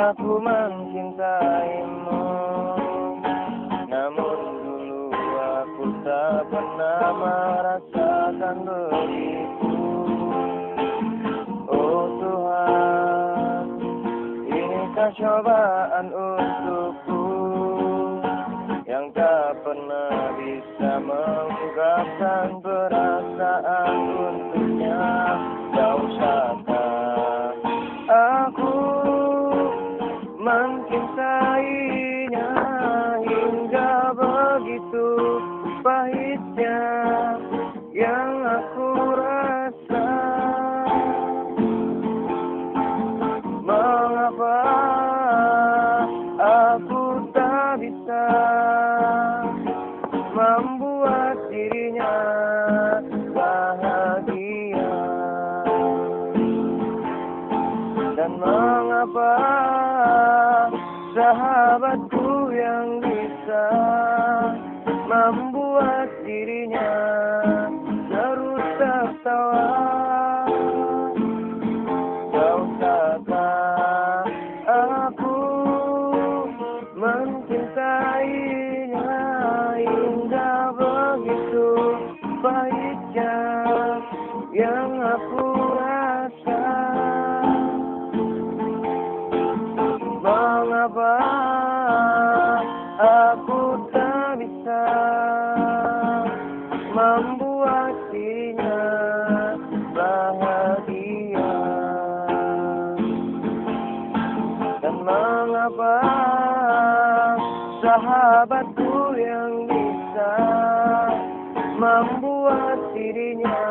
Aku mencintaimu, namun dulu aku tak pernah merasakan begitu. Oh Tuhan, inikah cobaan untukku yang tak pernah bisa mengungkapkan perasaan untuknya. Dausahkah aku mencintainya hingga begitu pahitnya yang aku rasa? Mengapa aku tak bisa membuat dirinya bahagia? Dan mengapa sahabatku yang bisa membuat dirinya terus tertawa? Dausahkah aku mencintainya hingga begitu pahitnya yang aku rasa? Mengapa aku tak bisa membuat dirinya bahagia? Dan mengapa sahabatku yang bisa membuat dirinya